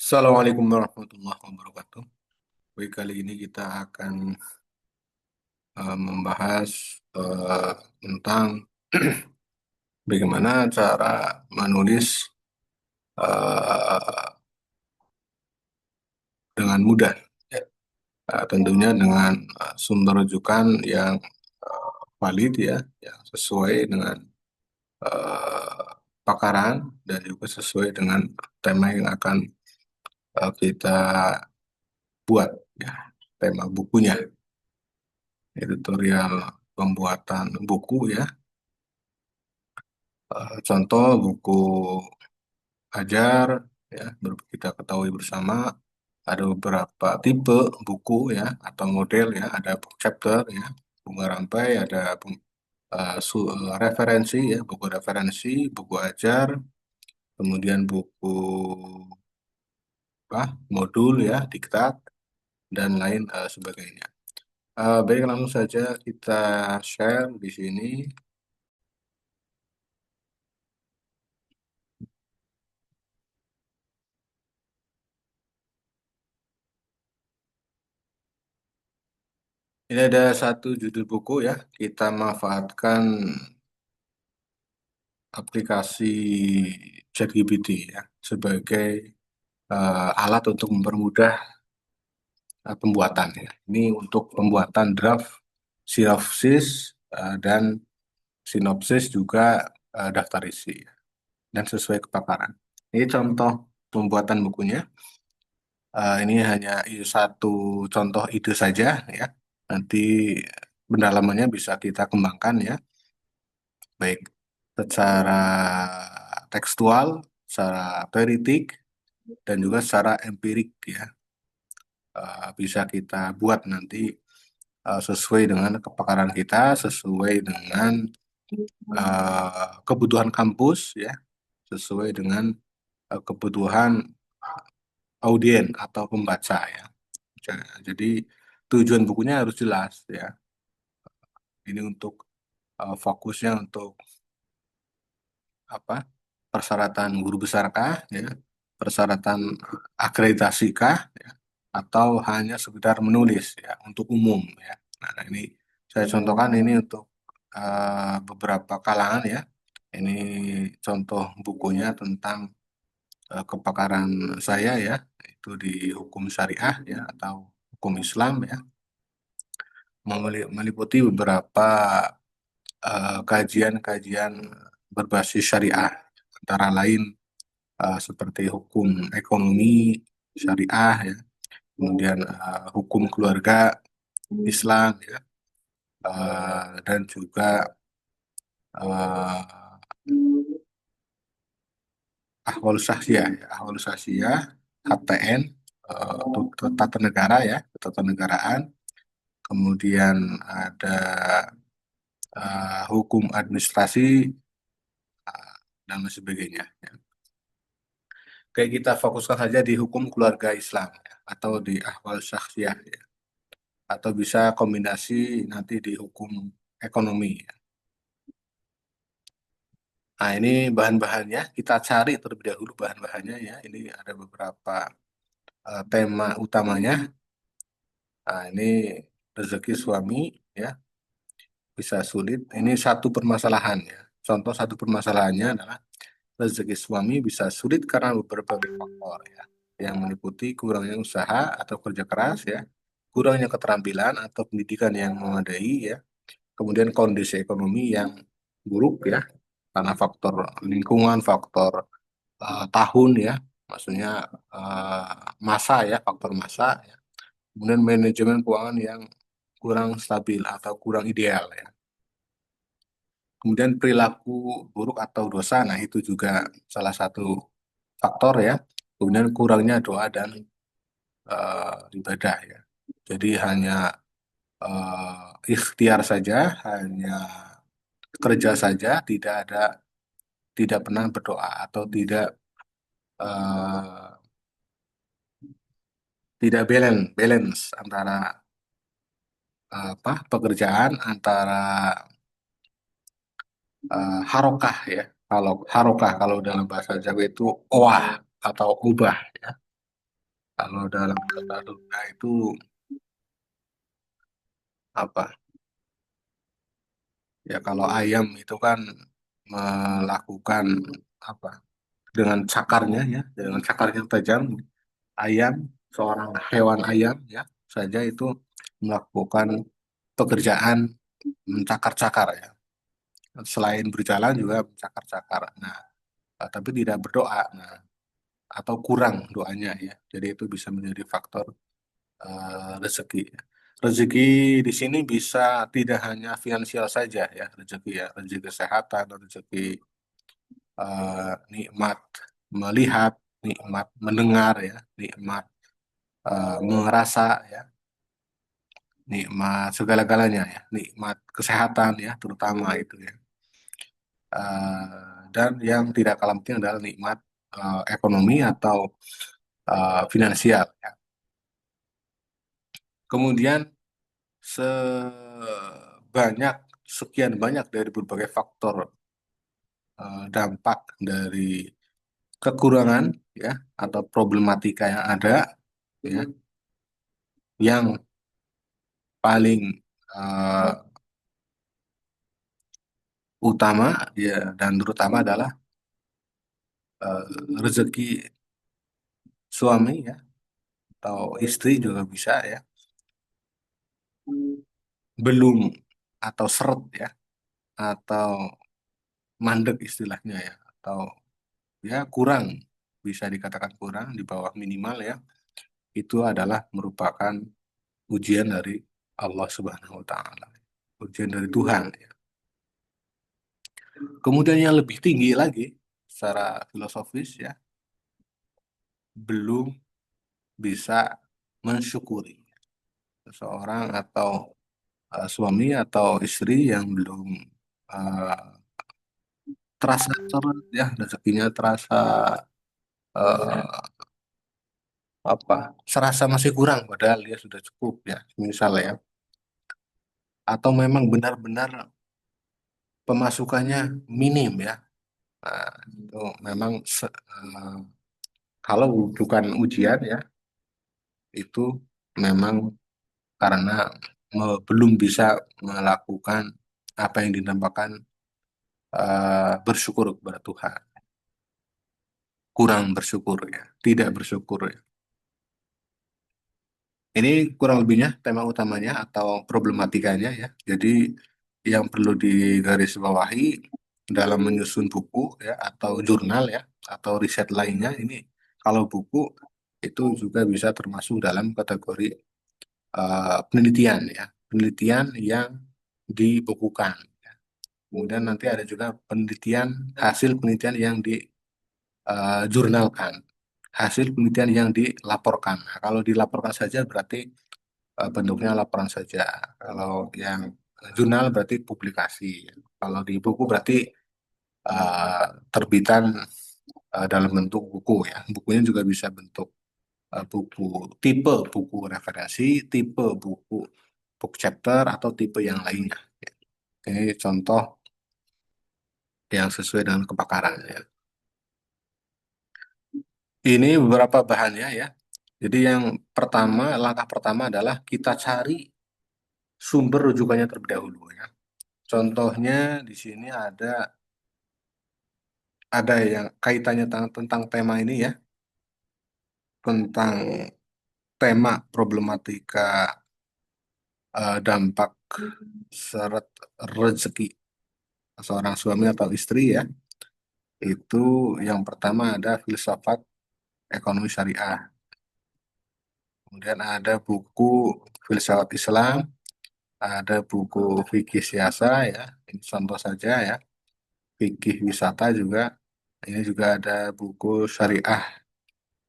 Assalamualaikum warahmatullahi wabarakatuh. Baik, kali ini kita akan membahas tentang bagaimana cara menulis eh, dengan mudah. Ya. Tentunya dengan sumber rujukan yang valid ya, yang sesuai dengan eh, pakaran dan juga sesuai dengan tema yang akan kita buat ya, tema bukunya, editorial pembuatan buku ya. Contoh buku ajar ya, kita ketahui bersama ada beberapa tipe buku ya atau model ya, ada book chapter ya, bunga rampai, ada referensi ya, buku referensi, buku ajar, kemudian buku apa, modul ya, diktat dan lain sebagainya. Baik, langsung saja kita share di sini. Ini ada satu judul buku ya, kita manfaatkan aplikasi ChatGPT ya sebagai alat untuk mempermudah pembuatan ya. Ini untuk pembuatan draft, sinopsis dan sinopsis juga daftar isi ya, dan sesuai kepaparan. Ini contoh pembuatan bukunya. Ini hanya satu contoh ide saja ya. Nanti pendalamannya bisa kita kembangkan ya, baik secara tekstual, secara teoritik, dan juga secara empirik ya. Bisa kita buat nanti sesuai dengan kepakaran kita, sesuai dengan kebutuhan kampus ya, sesuai dengan kebutuhan audien atau pembaca ya. Jadi tujuan bukunya harus jelas ya. Ini untuk fokusnya untuk apa? Persyaratan guru besar kah ya? Persyaratan akreditasi kah ya? Atau hanya sekedar menulis ya untuk umum ya. Nah, ini saya contohkan ini untuk beberapa kalangan ya. Ini contoh bukunya tentang kepakaran saya ya, itu di hukum syariah ya atau hukum Islam ya, meliputi beberapa kajian-kajian berbasis syariah, antara lain seperti hukum ekonomi syariah ya, kemudian hukum keluarga Islam ya, dan juga uh, ahwal syakhsiyah, ya, ahwal syakhsiyah, HTN, tata negara ya, ketatanegaraan, kemudian ada hukum administrasi dan lain sebagainya. Ya. Kayak kita fokuskan saja di hukum keluarga Islam ya, atau di ahwal syakhsiyah ya, atau bisa kombinasi nanti di hukum ekonomi. Ya. Nah, ini bahan-bahannya kita cari terlebih dahulu bahan-bahannya ya. Ini ada beberapa tema utamanya. Nah, ini rezeki suami ya bisa sulit. Ini satu permasalahan ya. Contoh satu permasalahannya adalah rezeki suami bisa sulit karena beberapa faktor ya, yang meliputi kurangnya usaha atau kerja keras ya, kurangnya keterampilan atau pendidikan yang memadai ya, kemudian kondisi ekonomi yang buruk ya, karena faktor lingkungan, faktor tahun ya, maksudnya eh, masa ya, faktor masa ya, kemudian manajemen keuangan yang kurang stabil atau kurang ideal ya. Kemudian perilaku buruk atau dosa, nah itu juga salah satu faktor ya. Kemudian kurangnya doa dan ibadah ya. Jadi hanya ikhtiar saja, hanya kerja saja, tidak pernah berdoa atau eh, tidak balance antara apa pekerjaan, antara harokah ya. Kalau harokah kalau dalam bahasa Jawa itu oah atau ubah ya. Kalau dalam tata surga itu apa? Ya kalau ayam itu kan melakukan apa? Dengan cakarnya ya, dengan cakarnya tajam, ayam seorang hewan ayam ya saja itu melakukan pekerjaan mencakar-cakar ya. Selain berjalan juga mencakar-cakar. Nah, tapi tidak berdoa. Nah, atau kurang doanya ya. Jadi itu bisa menjadi faktor rezeki. Rezeki di sini bisa tidak hanya finansial saja ya, rezeki ya, rezeki kesehatan, rezeki nikmat melihat, nikmat mendengar ya, nikmat merasa ya, nikmat segala-galanya ya, nikmat kesehatan ya, terutama itu ya. Dan yang tidak kalah penting adalah nikmat ekonomi atau finansial ya. Kemudian sebanyak sekian banyak dari berbagai faktor dampak dari kekurangan ya atau problematika yang ada ya yang paling eh, utama ya dan terutama adalah eh, rezeki suami ya atau istri juga bisa ya belum atau seret ya atau mandek istilahnya ya atau ya kurang bisa dikatakan kurang di bawah minimal ya itu adalah merupakan ujian dari Allah Subhanahu wa taala. Ujian dari Tuhan ya. Kemudian yang lebih tinggi lagi secara filosofis ya, belum bisa mensyukuri seseorang atau suami atau istri yang belum uh, terasa seret ya rezekinya terasa uh, apa serasa masih kurang padahal dia sudah cukup ya misalnya ya atau memang benar-benar pemasukannya minim ya. Nah, itu memang kalau bukan ujian ya, itu memang karena belum bisa melakukan apa yang dinamakan bersyukur kepada Tuhan. Kurang bersyukur ya, tidak bersyukur ya. Ini kurang lebihnya tema utamanya atau problematikanya ya. Jadi yang perlu digarisbawahi dalam menyusun buku ya atau jurnal ya atau riset lainnya ini kalau buku itu juga bisa termasuk dalam kategori penelitian ya, penelitian yang dibukukan. Kemudian nanti ada juga penelitian hasil penelitian yang dijurnalkan, hasil penelitian yang dilaporkan. Nah, kalau dilaporkan saja berarti bentuknya laporan saja. Kalau yang jurnal berarti publikasi. Kalau di buku berarti uh, terbitan dalam bentuk buku ya. Bukunya juga bisa bentuk buku tipe buku referensi, tipe buku book chapter atau tipe yang lainnya. Ini contoh yang sesuai dengan kepakaran ya. Ini beberapa bahannya ya. Jadi yang pertama, langkah pertama adalah kita cari sumber rujukannya terlebih dahulu ya. Contohnya di sini ada yang kaitannya tentang tema ini ya, tentang tema problematika dampak seret rezeki seorang suami atau istri ya. Itu yang pertama ada filsafat ekonomi syariah. Kemudian ada buku filsafat Islam, ada buku fikih siasa ya. Ini contoh saja ya. Fikih wisata juga. Ini juga ada buku syariah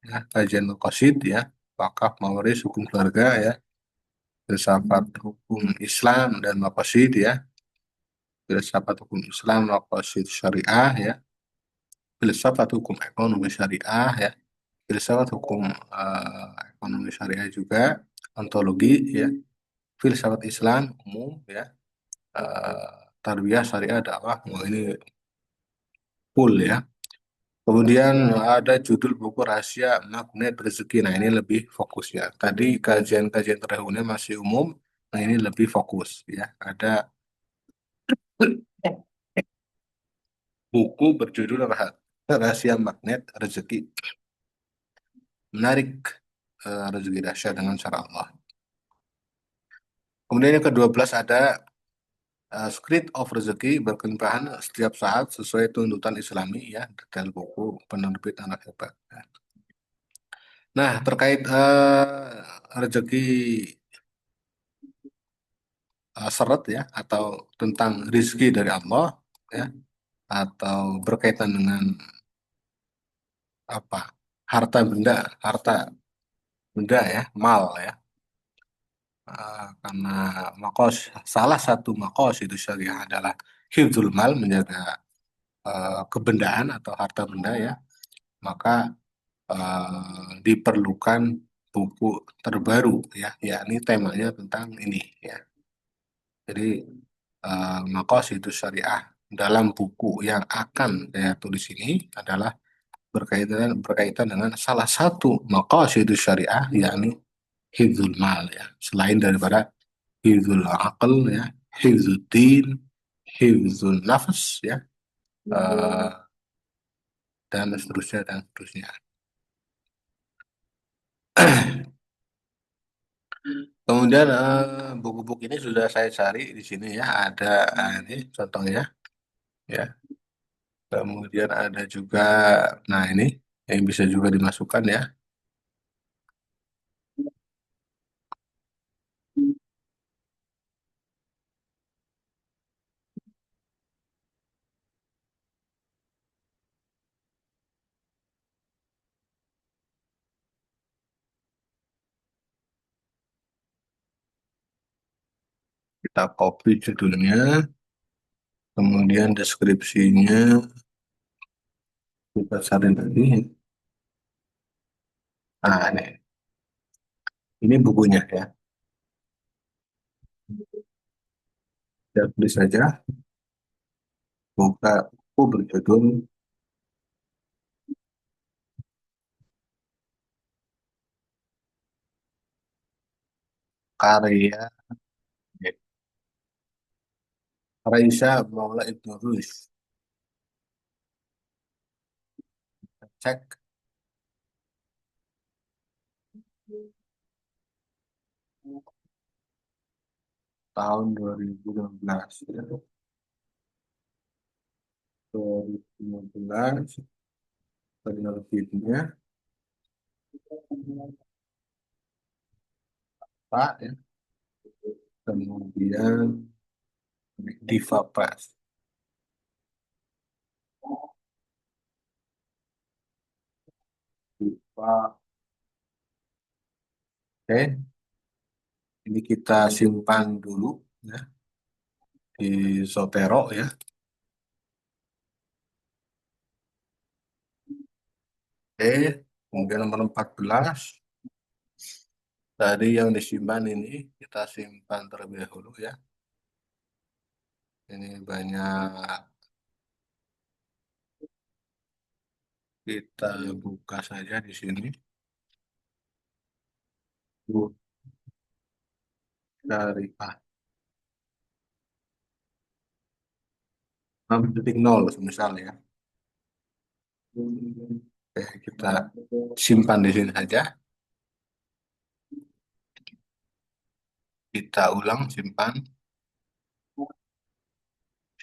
ya, kajian Qasid ya, wakaf mawaris hukum keluarga ya, filsafat hukum Islam dan maqasid ya, filsafat hukum Islam maqasid syariah ya, filsafat hukum ekonomi syariah ya, filsafat hukum ekonomi syariah juga, ontologi ya, filsafat Islam umum ya, tarbiyah syariah dakwah. Wah, ini full ya. Kemudian ada judul buku Rahasia Magnet Rezeki. Nah, ini lebih fokus ya. Tadi kajian-kajian terdahulunya masih umum, nah ini lebih fokus ya. Ada buku berjudul Rahasia Magnet Rezeki. Menarik rezeki dahsyat dengan cara Allah. Kemudian yang ke-12 ada Script of Rezeki berkelimpahan setiap saat sesuai tuntutan Islami ya. Detail buku penerbit anak hebat. Nah, terkait rezeki seret ya atau tentang rizki dari Allah ya atau berkaitan dengan apa harta benda ya mal ya. Karena makos salah satu makos itu syariah adalah hifdzul mal menjaga kebendaan atau harta benda ya, maka diperlukan buku terbaru ya yakni temanya tentang ini ya. Jadi itu syariah dalam buku yang akan saya tulis ini adalah berkaitan dengan salah satu itu syariah yakni hifdzul mal ya. Selain daripada hifdzul aql ya, hifdzul din, hifdzul nafs ya, eh, dan seterusnya dan seterusnya. Kemudian buku-buku ini sudah saya cari di sini ya, ada ini contohnya ya. Kemudian ada juga, nah ini yang bisa juga dimasukkan ya. Kita copy judulnya, kemudian deskripsinya kita cari lagi. Nah ini bukunya ya. Kita tulis saja, buka buku berjudul karya Raisa Maula Ibnu Rus. Cek tahun 2015 ya. 2015 penerbitnya Pak ya. Kemudian Diva Press. Diva. Oke, ini kita simpan dulu ya di Zotero ya. Oke, kemudian nomor 14 tadi yang disimpan ini kita simpan terlebih dahulu ya. Ini banyak, kita buka saja di sini. Syariah 6.0 misalnya ya. Oke, kita simpan di sini saja. Kita ulang simpan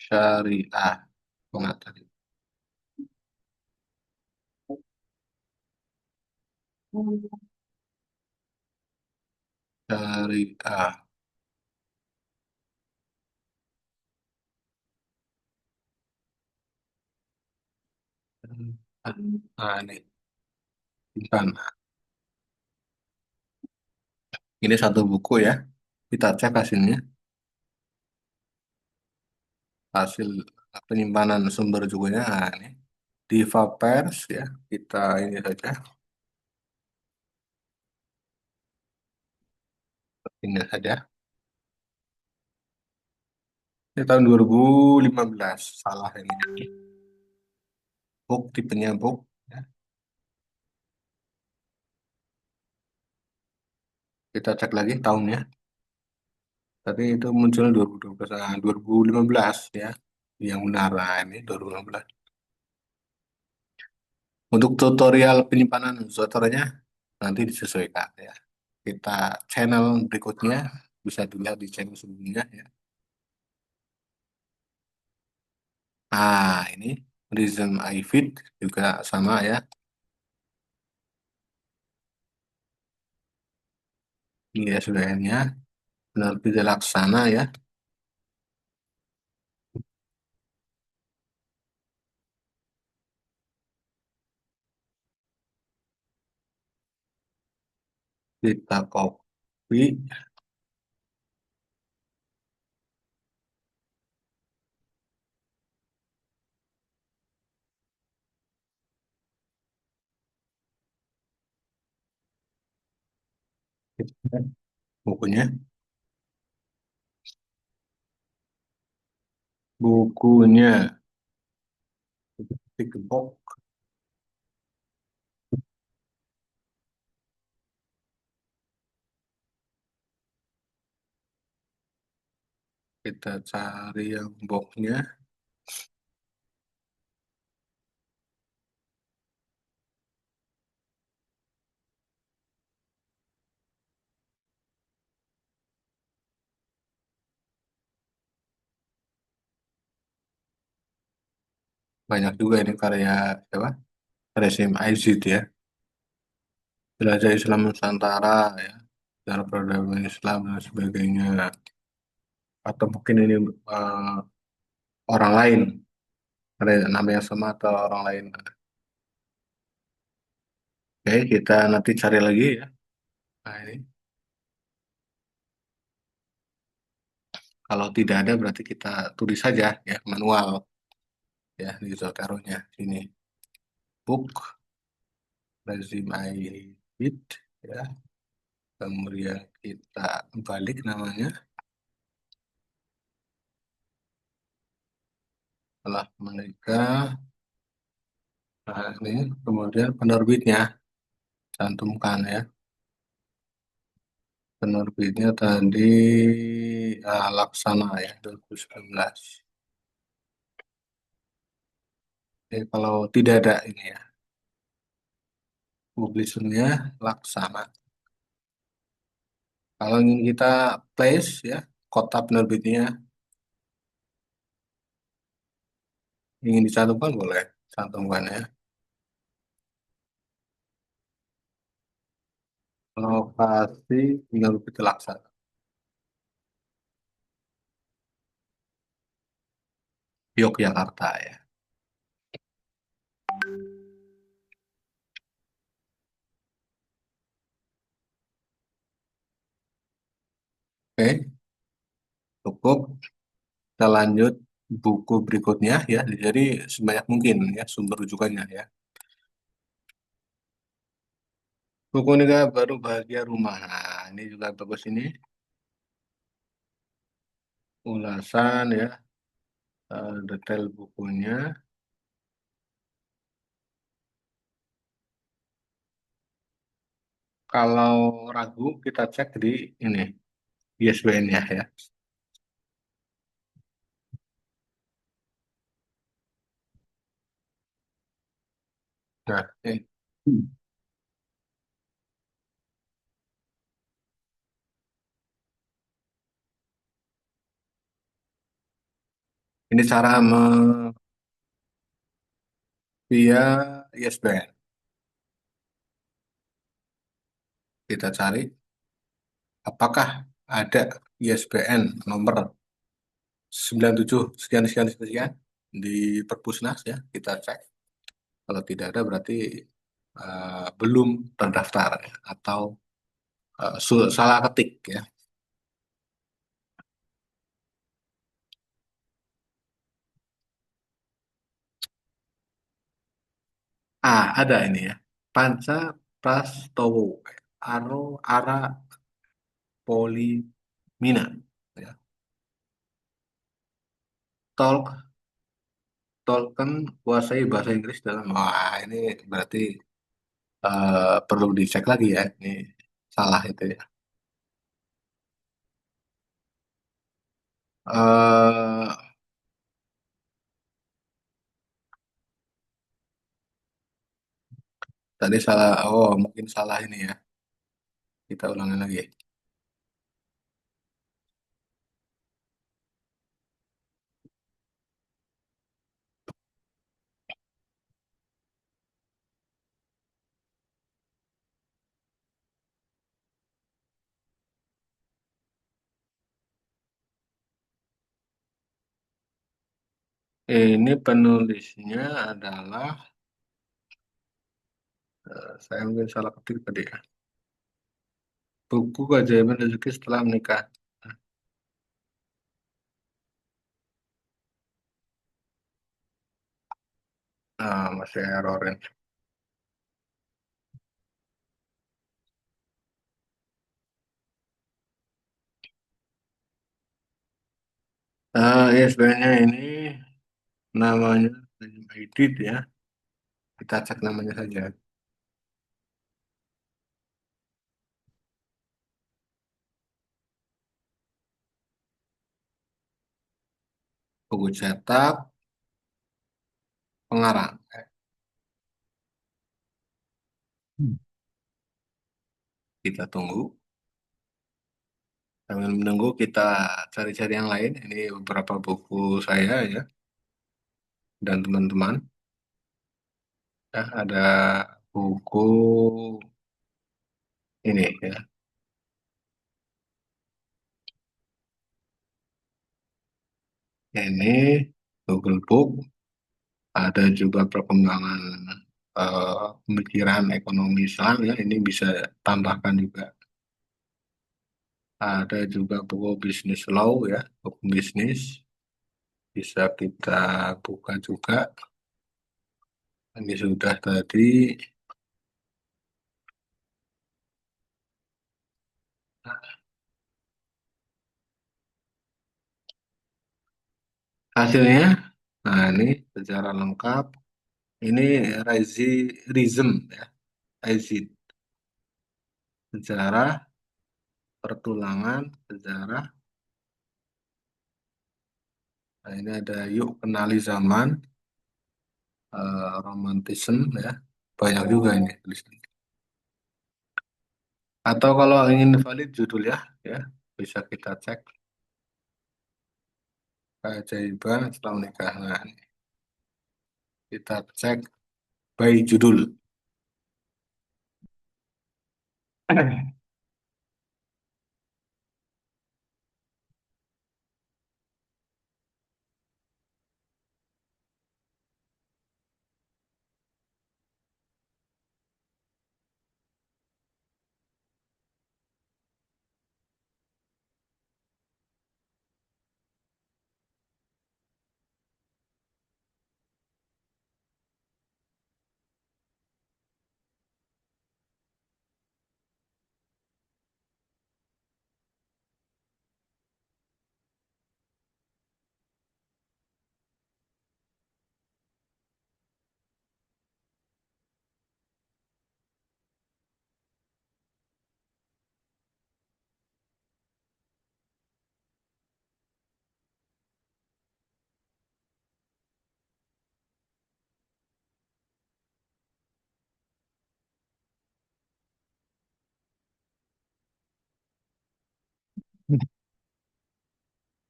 syariah. Mana tadi? Syariah. Nah, ini simpan. Ini satu buku ya. Kita cek hasilnya. Hasil penyimpanan sumber juga. Nah, ini. Diva Pers ya. Kita ini saja. Ini saja. Ini tahun 2015. Salah ini. Book tipenya book. Ya. Kita cek lagi tahunnya. Tadi itu muncul 2012, 2015 ya. Yang benar nah, ini 2015. Untuk tutorial penyimpanan softwarenya nanti disesuaikan ya. Kita channel berikutnya bisa dilihat di channel sebelumnya ya. Nah, ini Prism iFit juga sama ya. Ini SBN-nya benar tidak laksana ya. Kita copy, bukunya, bukunya, tick box, kita cari yang boxnya, banyak juga ini karya siapa? Resim Aizid ya. Jelajah Islam Nusantara ya, cara peradaban Islam dan sebagainya. Atau mungkin ini eh, orang lain, ada nama yang sama atau orang lain. Oke, kita nanti cari lagi ya. Nah, ini kalau tidak ada berarti kita tulis saja ya manual ya di taruhnya sini book lazim bit ya, kemudian kita balik namanya setelah menikah. Nah, ini kemudian penerbitnya cantumkan ya, penerbitnya tadi Laksana ya 2019. Oke, kalau tidak ada ini ya publishernya Laksana. Kalau ingin kita place ya kota penerbitnya ingin dicantumkan boleh cantumkan ya. Lokasi penerbit Laksana. Yogyakarta ya. Oke, cukup. Kita lanjut buku berikutnya ya. Jadi sebanyak mungkin ya sumber rujukannya ya. Buku ini kan baru bahagia rumah. Nah, ini juga bagus ini ulasan ya, detail bukunya. Kalau ragu kita cek di ini ISBN-nya ya. Nah, ini cara via ISBN. Kita cari apakah ada ISBN nomor 97 sekian sekian sekian di Perpusnas ya. Kita cek. Kalau tidak ada berarti belum terdaftar ya, atau salah ketik ya. Ada ini ya. Panca Prastowo, Ara Polimina ya. Talk Tolkien kuasai bahasa Inggris dalam, wah ini berarti perlu dicek lagi ya, ini salah itu ya. eh Tadi salah, oh mungkin salah ini ya, kita ulangi lagi. Ini penulisnya adalah, saya mungkin salah ketik tadi ya. Buku Keajaiban Rezeki Setelah Menikah. Masih error ini. Ya sebenarnya ini namanya edit ya. Kita cek namanya saja. Buku cetak, pengarang. Hmm. Kita tunggu. Sambil menunggu kita cari-cari yang lain. Ini beberapa buku saya ya dan teman-teman. Ya, ada buku ini ya. Ini Google Book. Ada juga perkembangan pemikiran ekonomi Islam ya. Ini bisa tambahkan juga. Ada juga buku bisnis law ya, buku bisnis. Bisa kita buka juga. Ini sudah tadi. Hasilnya, nah ini secara lengkap. Ini Rizm ya, Aizid. Sejarah, pertulangan, sejarah. Nah, ini ada Yuk Kenali Zaman, Romantism ya. Banyak juga ini tulisan. Atau kalau ingin valid judul ya bisa kita cek keajaiban setelah menikah. Nah, kita cek by judul.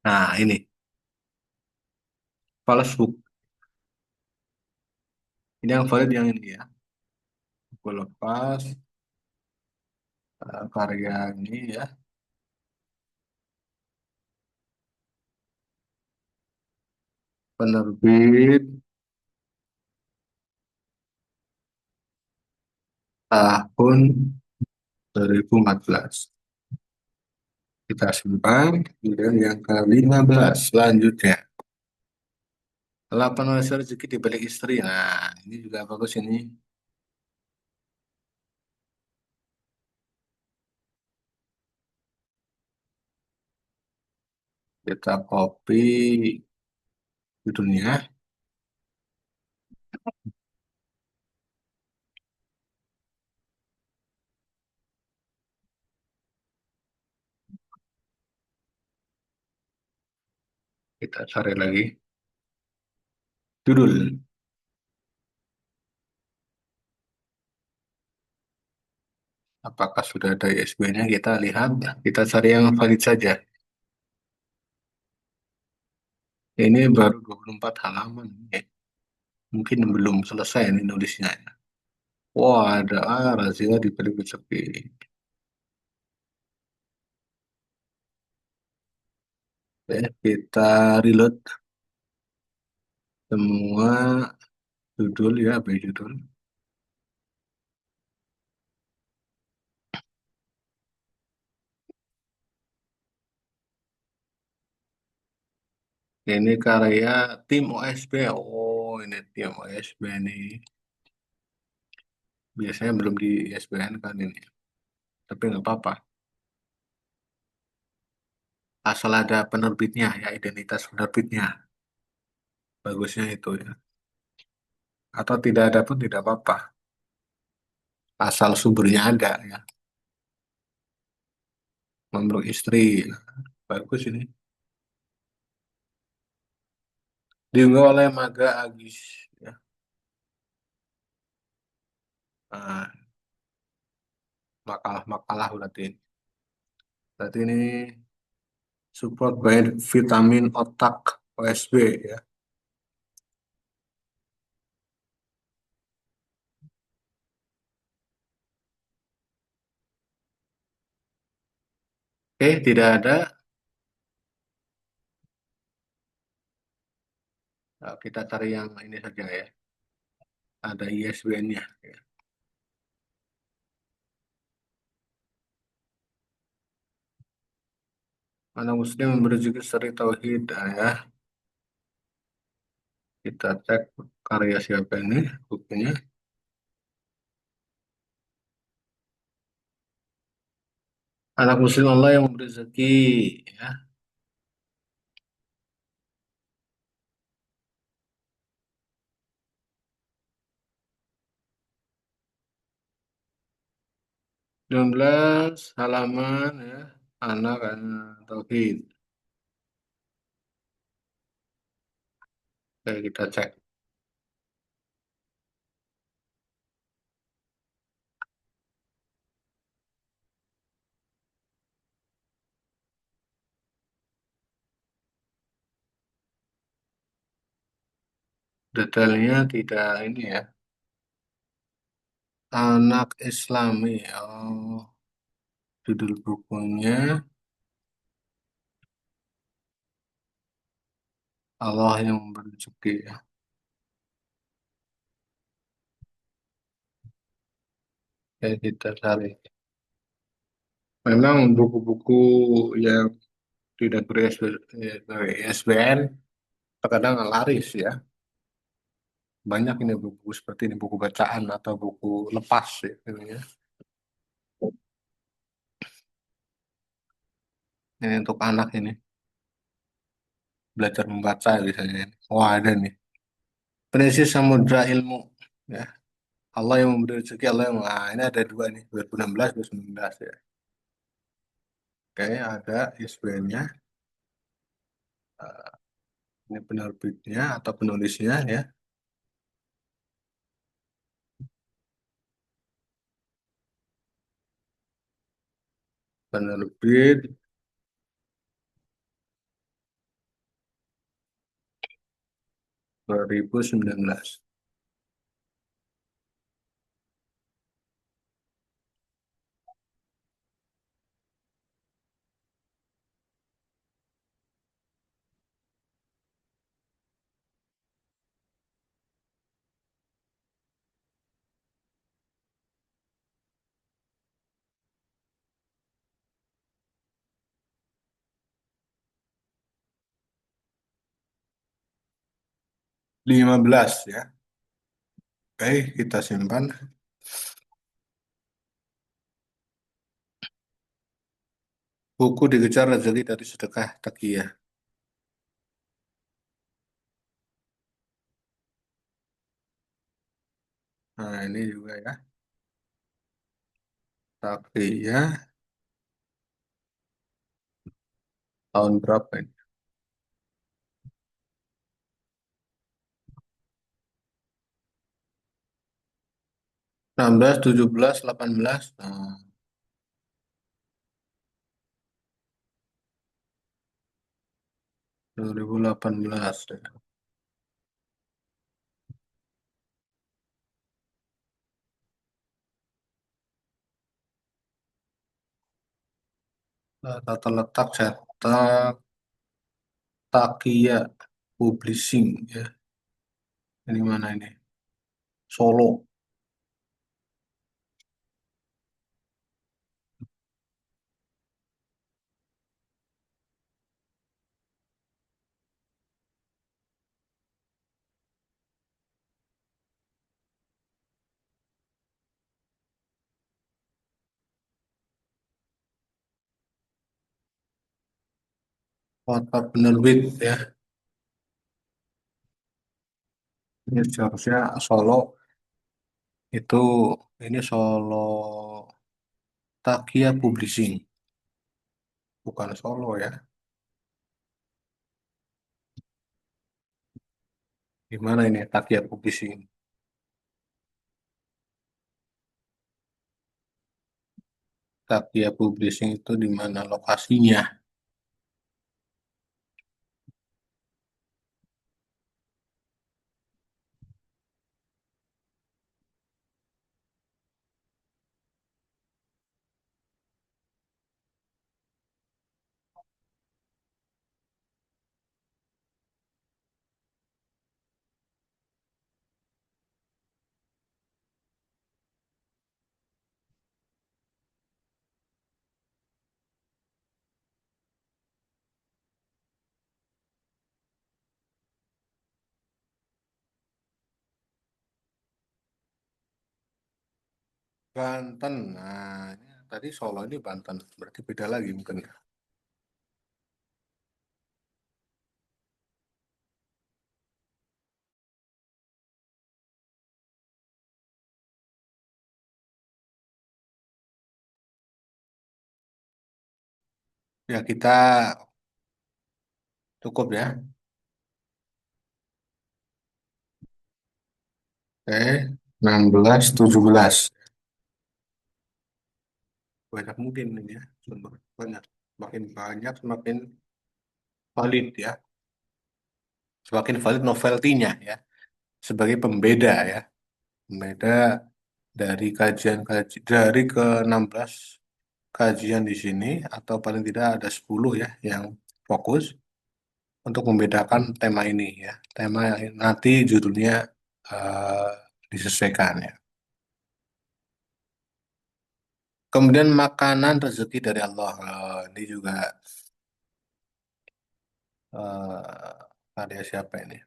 Nah, ini Fales Book. Ini yang valid yang ini ya. Buku lepas, karya ini ya. Penerbit tahun 2014. Kita simpan. Kemudian yang ke-15 selanjutnya. 8 Malaysia Rezeki di Balik Istri. Nah, ini juga bagus ini. Kita copy judulnya. Kita cari lagi. Judul. Apakah sudah ada ISBN-nya? Kita lihat. Kita cari yang valid saja. Ini baru 24 halaman. Mungkin belum selesai ini nulisnya. Wah, ada razia di Pelipisaki. Oke, kita reload semua judul ya, by judul. Ini karya tim OSB. Oh, ini tim OSB nih. Biasanya belum di ISBN kan ini. Tapi nggak apa-apa. Asal ada penerbitnya ya, identitas penerbitnya. Bagusnya itu ya. Atau tidak ada pun tidak apa-apa. Asal sumbernya ada ya. Memeluk istri. Bagus ini. Diunggah oleh Maga Agis. Ya. Nah, makalah-makalah berarti. Berarti ini support by vitamin otak OSB ya. Oke, tidak ada. Kita cari yang ini saja ya. Ada ISBN-nya. Ya. Anak Muslim merujuk Seri Tauhid ya. Kita cek karya siapa ini, bukunya. Anak Muslim Allah yang memberi rezeki ya. 19 halaman ya. Anak Tauhid. Oke, kita cek detailnya tidak ini ya. Anak Islami. Oh, judul bukunya Allah yang memberi rezeki ya. Oke, kita cari. Memang buku-buku yang tidak ISBN terkadang laris ya. Banyak ini buku seperti ini, buku bacaan atau buku lepas ya. Gitu ya. Ini untuk anak ini, belajar membaca misalnya. Wah, ada nih. Penisi Samudra Ilmu. Ya. Allah yang memberi rezeki, Allah yang... Nah, ini ada dua nih, 2016, 2019 ya. Oke, ada ISBN-nya. Ini penerbitnya atau penulisnya ya. Penerbit 2019. 15 ya. Oke, kita simpan. Buku dikejar rezeki dari sedekah takiyah. Nah, ini juga ya. Takiyah tahun berapa ini? 16, 17, 18. Nah, 2018 ya. Tata letak cetak Takia Publishing ya. Ini mana ini? Solo. Kota penerbit ya. Ini seharusnya Solo itu ini Solo Takia Publishing, bukan Solo ya. Gimana ini Takia Publishing? Takia Publishing itu di mana lokasinya? Banten. Nah, ini tadi Solo ini Banten. Berarti beda lagi mungkin ya. Ya kita cukup ya. Oke, 16, 17. Banyak mungkin ini ya. Sumber banyak. Semakin banyak, semakin valid ya. Semakin valid novelty-nya ya. Sebagai pembeda ya. Pembeda dari dari ke 16 kajian di sini atau paling tidak ada 10 ya yang fokus untuk membedakan tema ini ya. Tema yang nanti judulnya eh, disesuaikan ya. Kemudian makanan rezeki dari Allah. Ini juga karya siapa ini?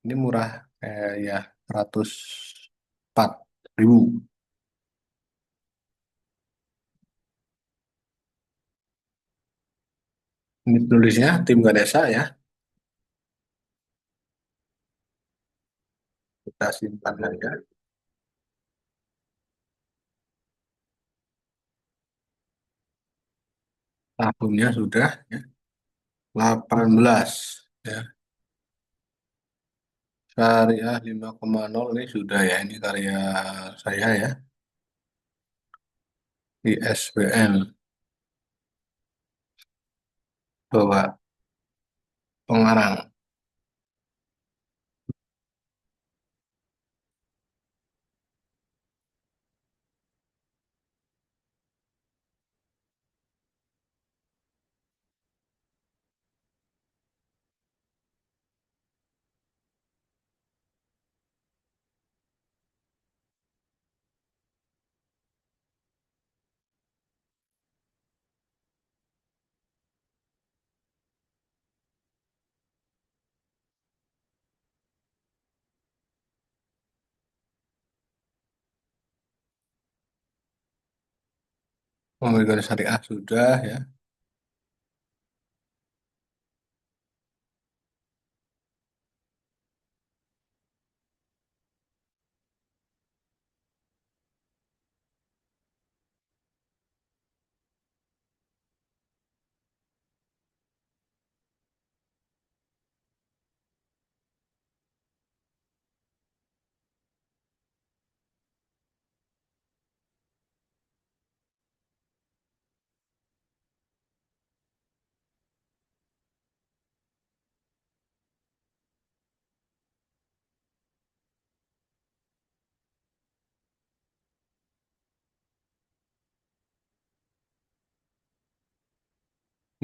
Ini murah ya 104.000. Ini penulisnya tim Ganesha ya. Kita simpan saja. Tahunnya sudah ya, 18 ya. Syariah 5,0 ini sudah ya. Ini karya saya ya. ISBN. Coba pengarang. Pemegang syariah sudah ya.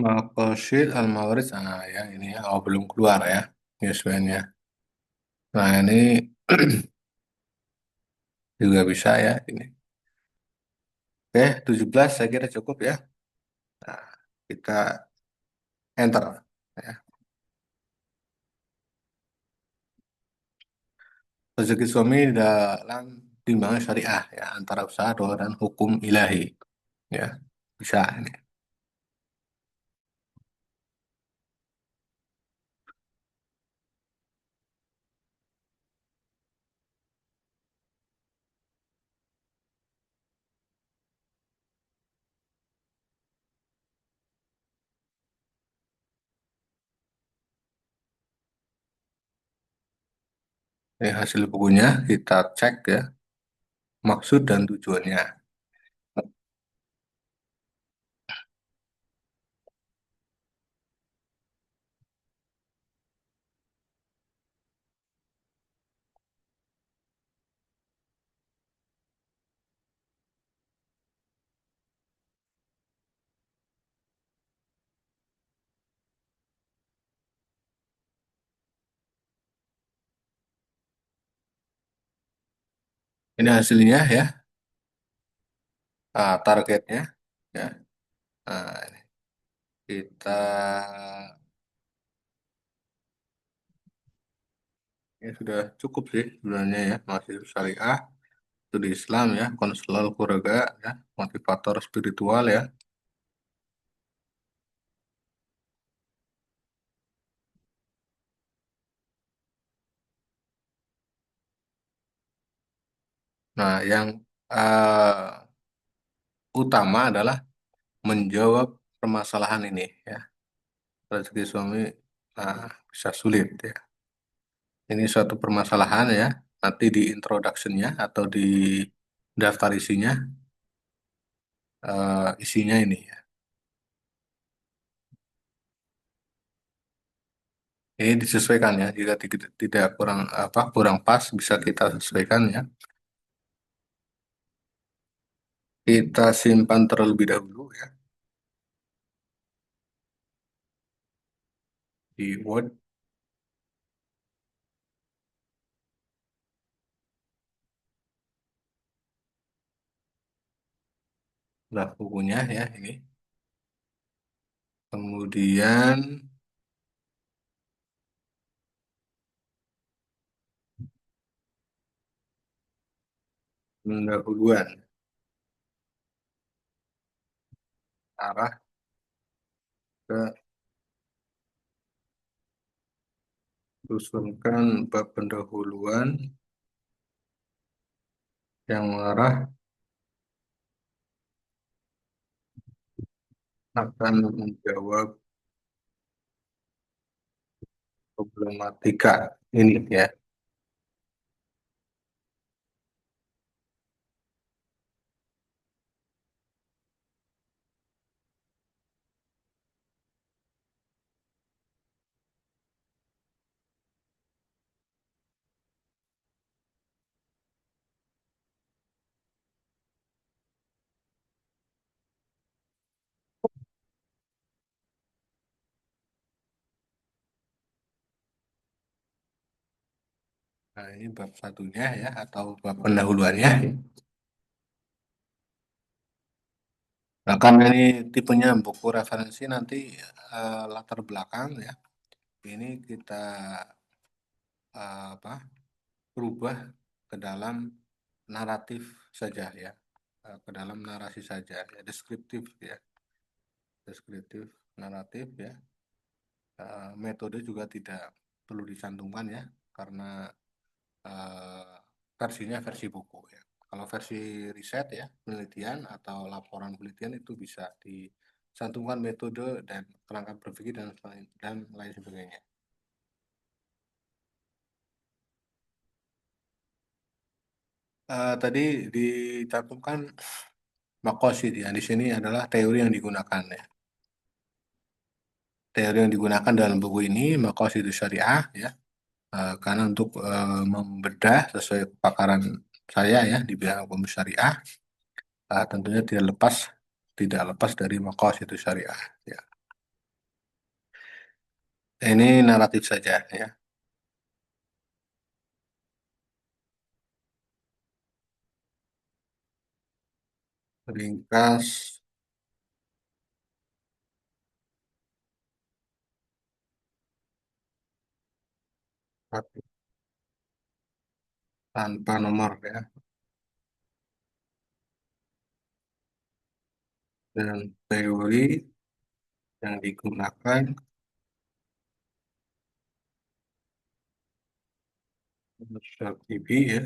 Maqasid al-Mawarid, ya ini ya, oh belum keluar ya, newsbandnya. Nah ini juga bisa ya ini. Oke, 17 saya kira cukup ya. Nah, kita enter. Ya. Rezeki suami dalam timbangan syariah ya, antara usaha doa dan hukum ilahi. Ya, bisa ini. Ini hasil bukunya kita cek ya, maksud dan tujuannya. Ini hasilnya ya, targetnya ya. Nah, ini kita ini sudah cukup sih sebenarnya ya, masih syariah, studi Islam ya, konselor keluarga ya, motivator spiritual ya. Nah, yang eh, utama adalah menjawab permasalahan ini ya. Rezeki suami bisa sulit ya. Ini suatu permasalahan ya. Nanti di introduction-nya atau di daftar isinya, isinya ini ya. Ini disesuaikan ya. Jika tidak kurang apa kurang pas bisa kita sesuaikan ya. Kita simpan terlebih dahulu ya di Word. Nah, bukunya ya ini. Kemudian pendahuluan arah ke susunkan bab pendahuluan yang mengarah akan menjawab problematika ini ya. Nah, ini bab satunya ya atau bab pendahuluannya. Nah, karena ini tipenya buku referensi nanti latar belakang ya. Ini kita apa berubah ke dalam naratif saja ya. Ke dalam narasi saja ya, deskriptif ya. Deskriptif naratif ya. Metode juga tidak perlu dicantumkan ya karena eh, versinya versi buku ya. Kalau versi riset ya, penelitian atau laporan penelitian itu bisa dicantumkan metode dan kerangka berpikir dan lain sebagainya. Tadi dicantumkan makosid ya. Di sini adalah teori yang digunakan ya. Teori yang digunakan dalam buku ini makosid syariah ya. Karena untuk membedah sesuai kepakaran saya ya di bidang hukum syariah, tentunya tidak lepas dari makosid syariah ya. Ini naratif saja ya. Ringkas tapi tanpa nomor ya. Dan teori yang digunakan untuk strategi ya.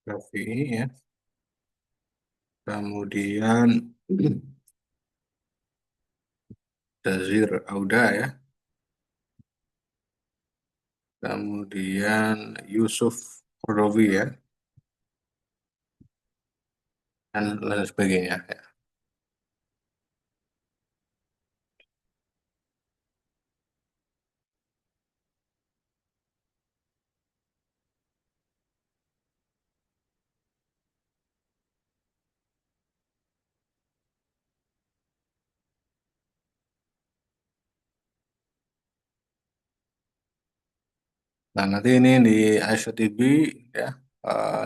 Strategi ya. Kemudian Dazir Auda ya. Kemudian Yusuf Kordowi ya. Dan lain sebagainya ya. Nah, nanti ini di ICTB ya,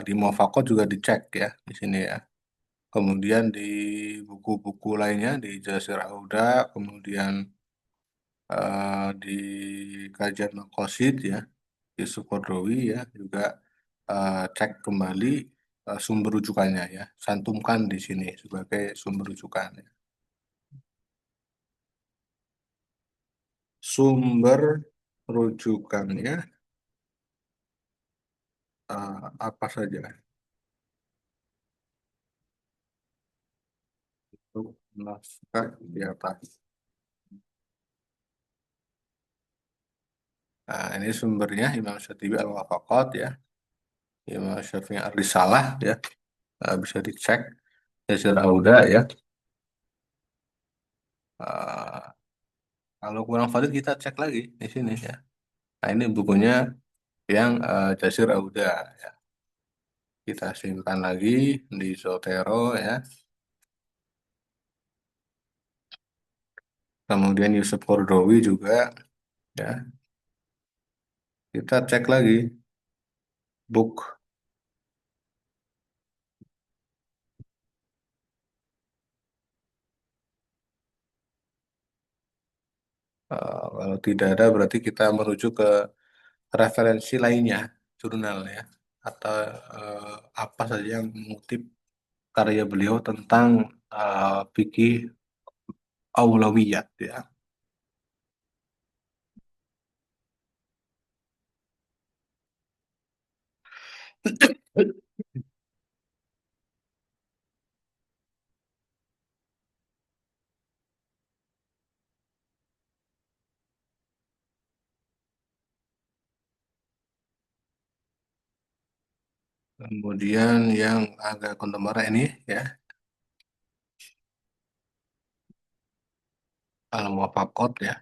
di Mofakot juga dicek ya di sini ya. Kemudian di buku-buku lainnya di Jasir Auda, kemudian di kajian Makosid ya, di Sukodrowi ya, juga cek kembali sumber rujukannya ya, cantumkan di sini sebagai sumber rujukan. Ya. Sumber rujukannya apa saja untuk naskah di atas. Nah, ini sumbernya Imam Syatibi Al-Wafaqat ya, Imam Syafi'i Ar-Risalah ya, bisa dicek. Yasir Auda ya. Eh, Kalau kurang valid kita cek lagi di sini ya. Nah, ini bukunya yang Jasir Auda ya. Kita simpan lagi di Zotero ya. Kemudian Yusuf Kordowi juga ya. Kita cek lagi book. Kalau tidak ada berarti kita merujuk ke referensi lainnya, jurnal ya. Atau apa saja yang mengutip karya beliau tentang fikih aulawiyat ya. Kemudian yang agak kontemporer ini ya, Al-Muwafaqat ya.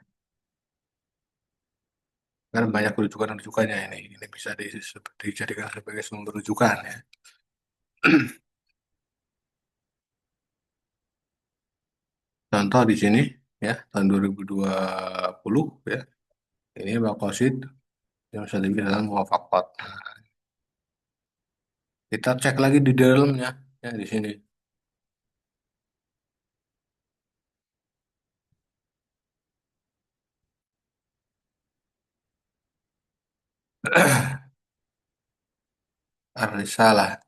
Kan banyak rujukan-rujukannya ini. Ini bisa dijadikan sebagai sumber rujukan ya. Contoh di sini ya, tahun 2020 ya. Ini Bakosit yang bisa dibilang Muwafaqat. Kita cek lagi di dalamnya ya di sini. Ar-Risalah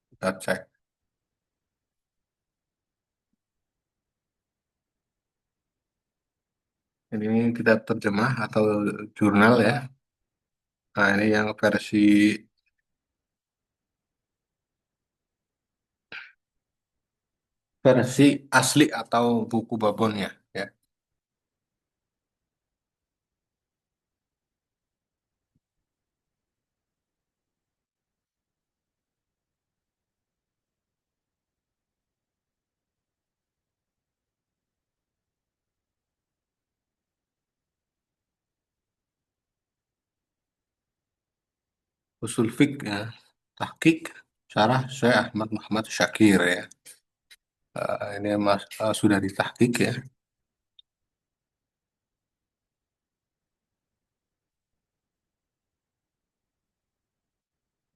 kita cek. Ini kita terjemah atau jurnal ya. Nah, ini yang versi asli atau buku babonnya ya. Usul fiqh ya. Tahqiq Sarah Syekh Ahmad Muhammad Syakir ya. Ini mas sudah ditahqiq ya.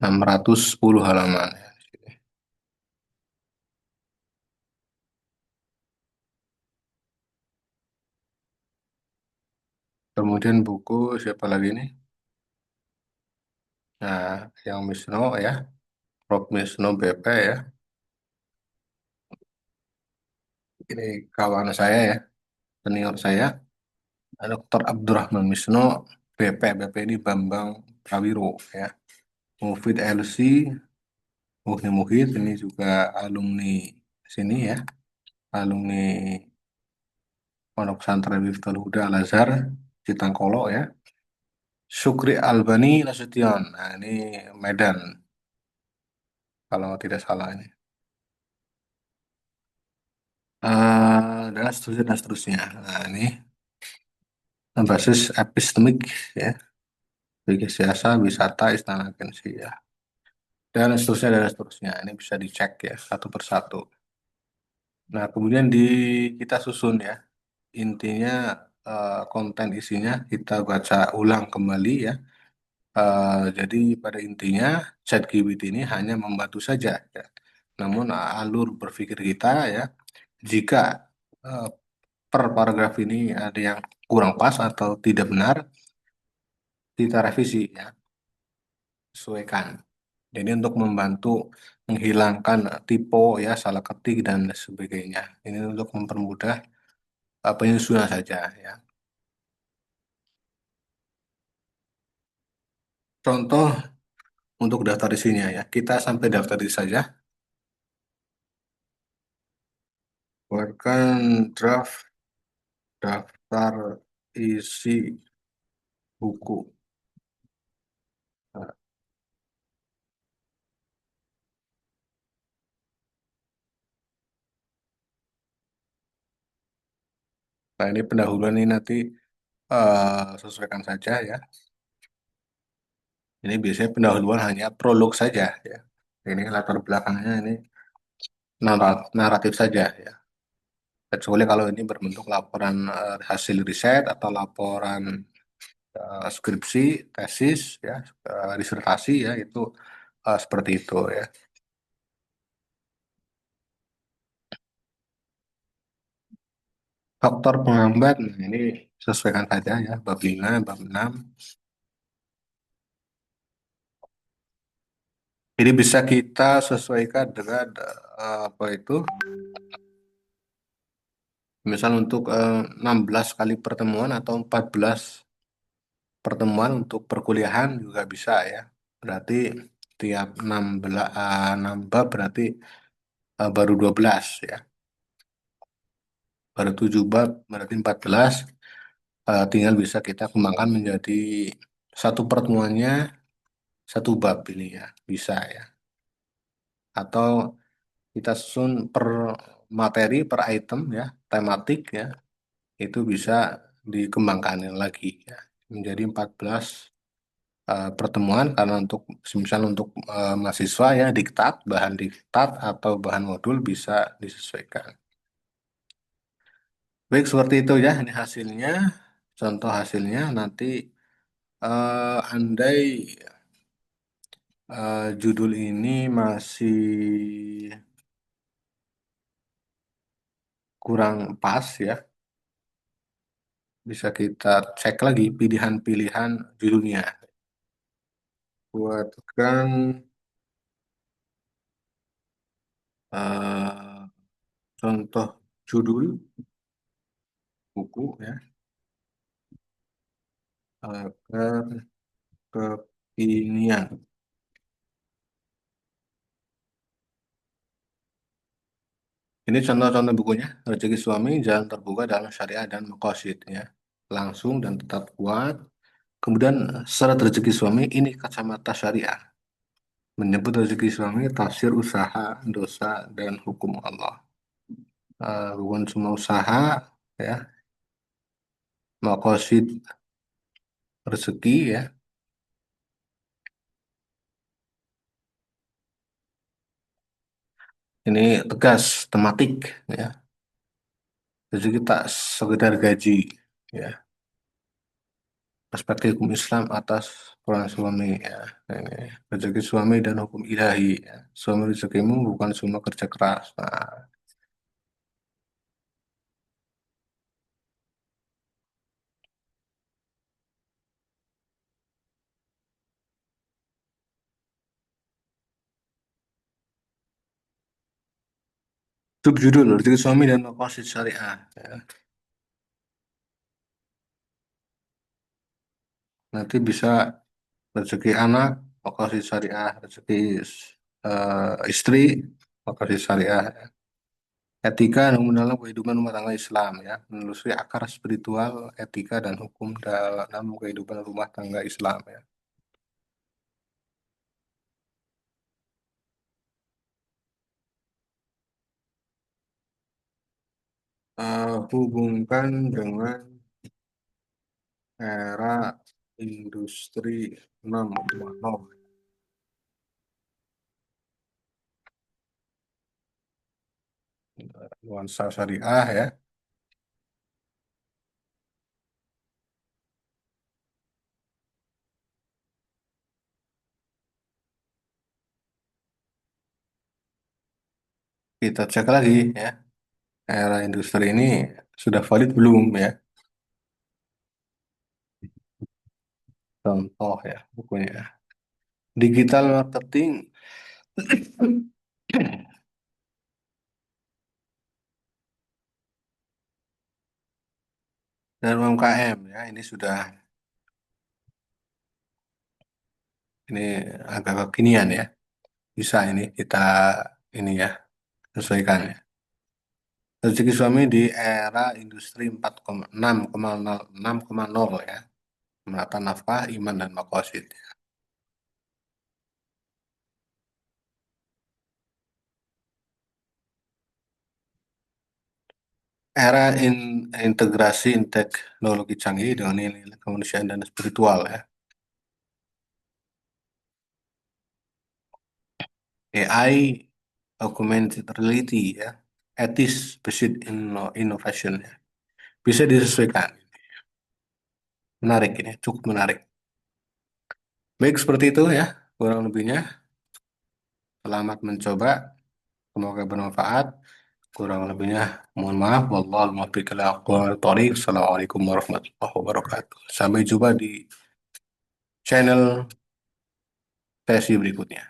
610 halaman ya. Kemudian buku siapa lagi nih? Nah, yang Misno ya, Prof. Misno BP ya. Ini kawan saya ya, senior saya, Dr. Abdurrahman Misno, BP. BP ini Bambang Prawiro ya. Mufid LC, Muhid ini juga alumni sini ya, alumni Pondok Pesantren Miftahul Huda Al Azhar, Citangkolo ya. Syukri Albani Nasution, nah ini Medan kalau tidak salah ini. Dan seterusnya dan seterusnya. Nah ini basis epistemik ya, bagi siasa, wisata, istana agensi ya. Dan seterusnya. Ini bisa dicek ya satu persatu. Nah kemudian kita susun ya. Intinya konten isinya kita baca ulang kembali ya. Jadi pada intinya ChatGPT ini hanya membantu saja ya. Namun alur berpikir kita ya, jika eh, per paragraf ini ada yang kurang pas atau tidak benar, kita revisi ya, sesuaikan. Jadi untuk membantu menghilangkan typo ya, salah ketik dan sebagainya. Ini untuk mempermudah penyusunan saja ya. Contoh untuk daftar isinya ya. Kita sampai daftar isi saja. Buatkan draft daftar isi buku. Nah, ini pendahuluan ini nanti sesuaikan saja ya. Ini biasanya pendahuluan hanya prolog saja ya. Ini latar belakangnya ini naratif saja ya. Kecuali kalau ini berbentuk laporan hasil riset atau laporan skripsi, tesis ya, disertasi ya itu seperti itu ya. Faktor penghambat, nah ini sesuaikan saja ya, bab 5, bab 6. Ini bisa kita sesuaikan dengan apa itu, misal untuk 16 kali pertemuan atau 14 pertemuan untuk perkuliahan juga bisa ya. Berarti tiap 16 6 bab berarti baru 12 ya. Baru 7 bab berarti 14. Tinggal bisa kita kembangkan menjadi satu pertemuannya satu bab ini ya. Bisa ya. Atau kita susun per materi, per item ya, tematik ya. Itu bisa dikembangkan lagi ya. Menjadi 14 pertemuan karena untuk misal untuk mahasiswa ya diktat, bahan diktat atau bahan modul bisa disesuaikan. Baik seperti itu ya ini hasilnya. Contoh hasilnya nanti andai judul ini masih kurang pas ya, bisa kita cek lagi pilihan-pilihan judulnya. Buatkan eh, contoh judul buku ya agar kekinian. Ini contoh-contoh bukunya. Rezeki Suami, Jalan Terbuka dalam Syariah dan Maqasid ya. Langsung dan tetap kuat. Kemudian syarat rezeki suami ini kacamata syariah. Menyebut rezeki suami, tafsir usaha, dosa, dan hukum Allah. Bukan semua usaha ya, maqasid rezeki ya. Ini tegas, tematik, ya. Rezeki tak sekedar gaji, ya. Perspektif hukum Islam atas peran suami, ya. Ini rezeki suami dan hukum ilahi, ya. Suami rezekimu bukan cuma kerja keras. Nah, subjudul rezeki suami dan maqasid syariah, ya. Nanti bisa rezeki anak, maqasid syariah, rezeki istri, maqasid syariah, ya. Etika dan dalam kehidupan rumah tangga Islam, ya, menelusuri akar spiritual, etika dan hukum dalam kehidupan rumah tangga Islam, ya. Hubungkan dengan era industri 4.0, nuansa syariah, ya. Kita cek lagi, ya, era industri ini sudah valid belum, ya. Contoh, ya, bukunya digital marketing dan UMKM, ya, ini sudah, ini agak kekinian, ya. Bisa ini kita ini, ya, sesuaikan, ya. Rezeki suami di era industri 4,6,0 ya. Menata nafkah, iman, dan makosid. Era integrasi teknologi canggih dengan nilai kemanusiaan dan spiritual, ya. AI, augmented reality, ya. Etis, pursuit innovation, ya. Bisa disesuaikan. Menarik ini, cukup menarik. Baik, seperti itu, ya. Kurang lebihnya, selamat mencoba. Semoga bermanfaat. Kurang lebihnya, mohon maaf. Wallahul muwaffiq ila aqwamit thoriq. Assalamualaikum warahmatullahi wabarakatuh. Sampai jumpa di channel sesi berikutnya.